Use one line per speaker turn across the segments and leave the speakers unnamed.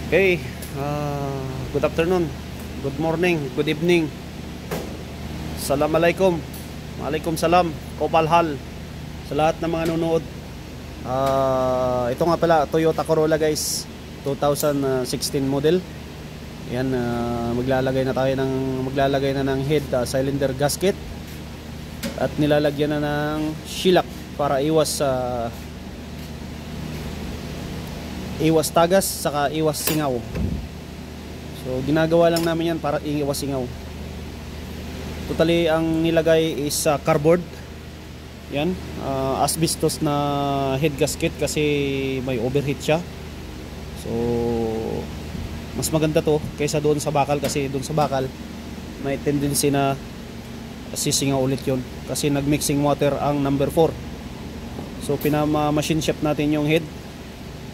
Okay, good afternoon, good morning, good evening. Assalamualaikum. Waalaikum salam. Kopalhal sa lahat ng mga nanonood. Ito nga pala, Toyota Corolla guys, 2016 model. Yan, maglalagay na ng head cylinder gasket at nilalagyan na ng shellac para iwas tagas saka iwas singaw. So ginagawa lang namin yan para iwas singaw. Totally ang nilagay is cardboard. Yan, asbestos na head gasket kasi may overheat siya. So mas maganda to kaysa doon sa bakal, kasi doon sa bakal may tendency na sisingaw ulit yun kasi nagmixing water ang number 4. So pinama-machine shop natin yung head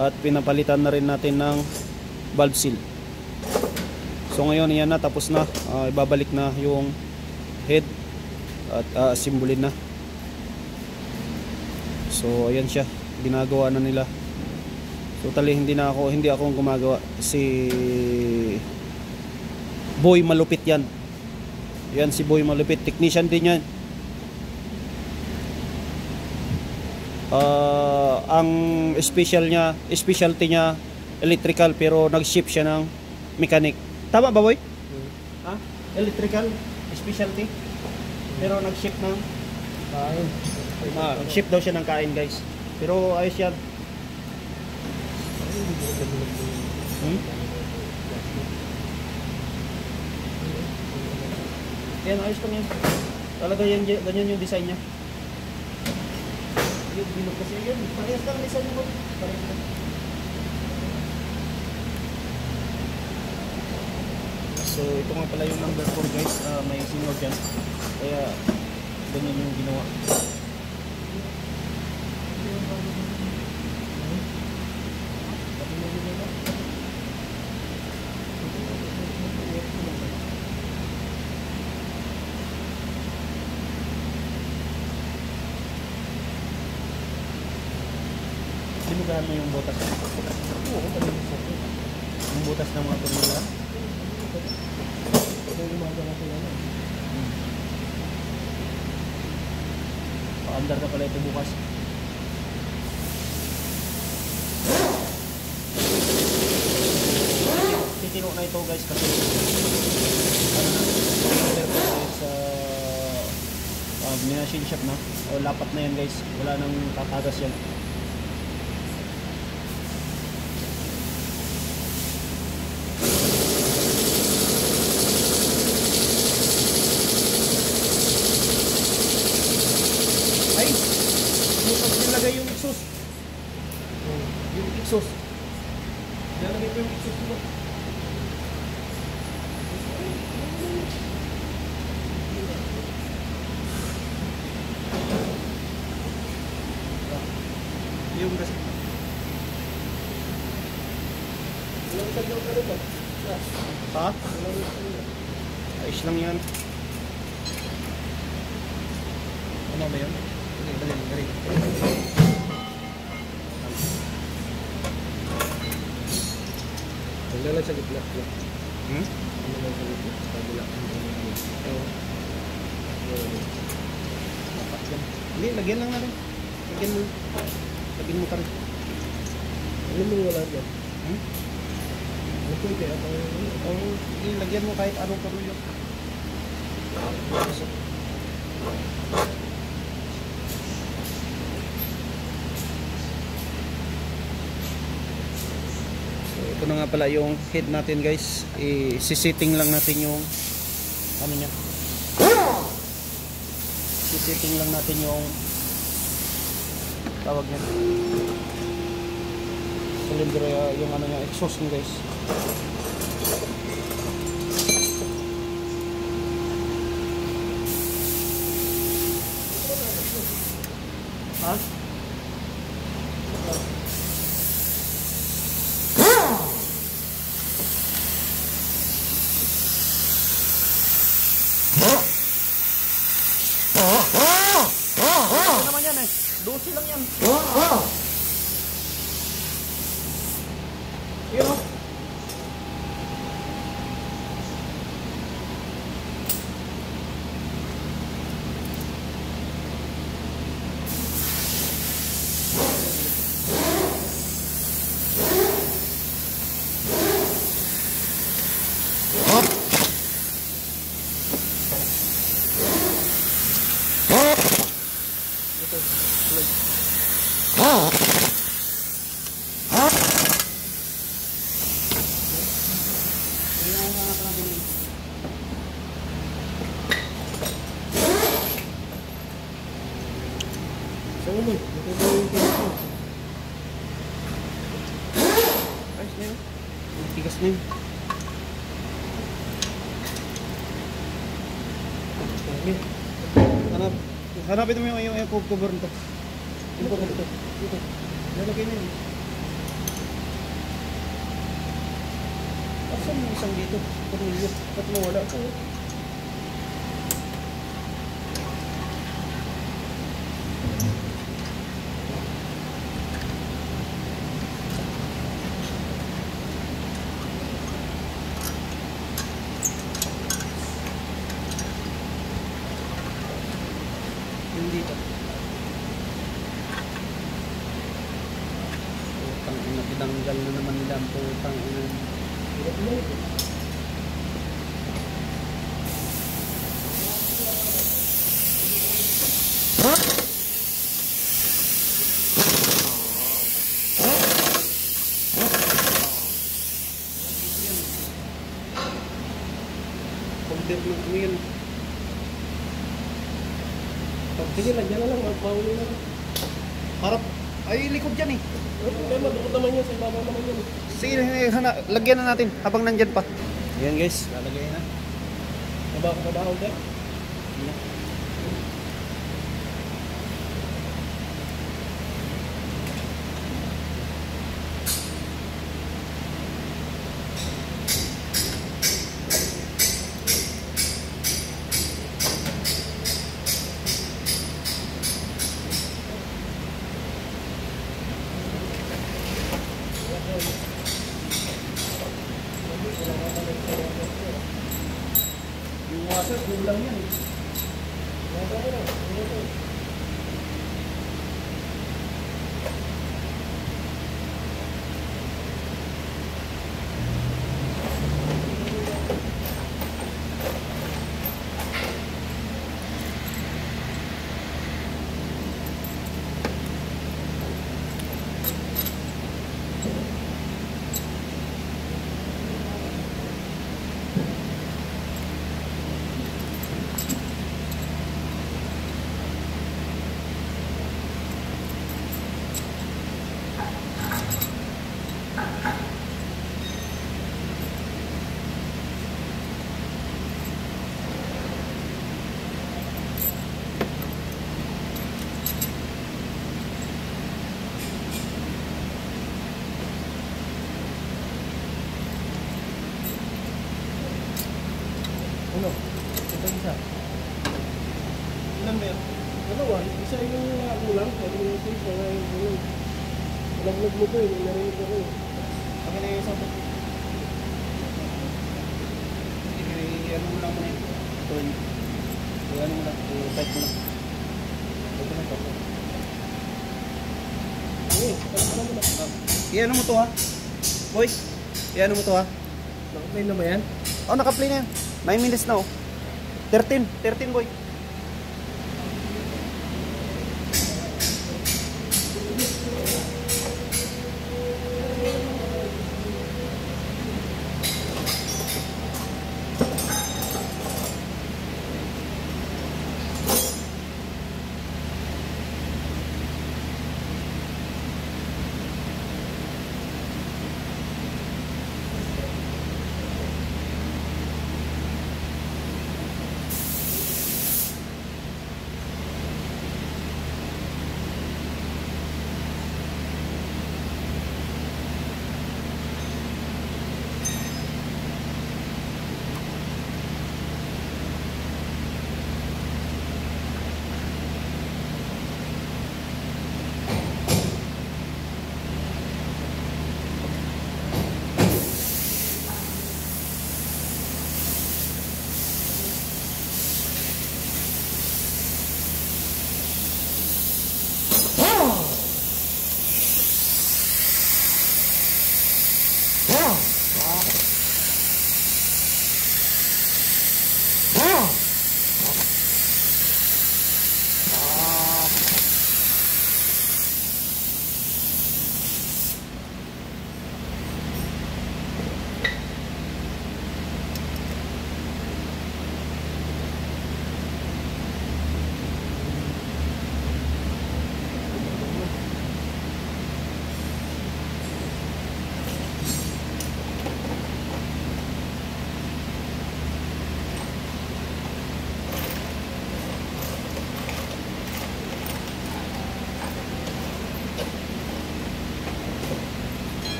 at pinapalitan na rin natin ng valve seal. So ngayon yan na, tapos na, ibabalik na yung head at simbolin na. So ayan siya, ginagawa na nila. Totally hindi ako gumagawa, si Boy Malupit yan. Yan si Boy Malupit, technician din yan. Ang specialty niya electrical, pero nag-ship siya ng mechanic. Tama ba, Boy? Ha? Electrical specialty, pero nag-ship ng kain. Nag-ship daw siya ng kain guys, pero ayos yan. Yan, ayos lang yan. Talaga yan, ganyan yung design niya. Yung bilog kasi yan, parehas lang design mo. Parehas lang. So ito nga pala yung number 4 guys, may singaw dyan, kaya ganyan yung ginawa. Sinugahan mo yung butas? Oo, yung butas ng mga tornilyo. Paandar na pala ito bukas. Titino na ito guys kasi minachine shop na, o lapat na yan guys, wala nang tatagas yan. Nilagay yung exhaust. Yung exhaust. Nilagay ko yung exhaust dito. Yung gas. Ha? Ayos lang yan. Ano ba yun? Dali. Naglalagay sa gitna. Naglalagay sa gitna. Kabila. Hindi, lagyan lang natin. Lagyan mo ka rin. Ano mo wala dyan? Okay, kaya lagyan mo kahit anong karulyo. Ito na nga pala yung head natin guys. Sisitting lang natin yung ano niya. Sisitting lang natin yung tawag niya. Cylinder, yung ano niya, exhaust niya guys. Ha? Ano naman yan eh? 12 lang yan. Yun o. na yun. Ang tigas na yun. Hanapin mo yung cover nito. Yung cover nito. Ito. Lalagay na yun. Asan mo isang dito? Tornilyo. Ba't mawala ito? Dito. Putang ina, tinanggal na naman nila ang putang ina. Pag-develop mo yun.
Sige lang, dyan na lang, mahuli na lang.
Harap. Ay, likod dyan eh.
Problema, doon naman yun, sa ibabaw naman yun.
Sige, lagyan na natin habang nandyan pa. Ayan guys, lalagay na.
Kabaho, te.
Yung water, kulang yan eh.
Ano? Ito isa.
Ilan ba yan?
Dalawa, isa yung ulang, pwede mo yung isa yung laglag mo ko eh, narinig ako eh.
Akin na yung isang po. Ano mo lang muna yun. Ito yun. Ano mo lang. Type mo lang. Ito na po.
Okay, pala mo na.
Iano mo to ha? Boy, iano mo to ha?
Nakaplay na ba yan?
Oh, naka-play na yan. 9 minutes na oh. 13 boy.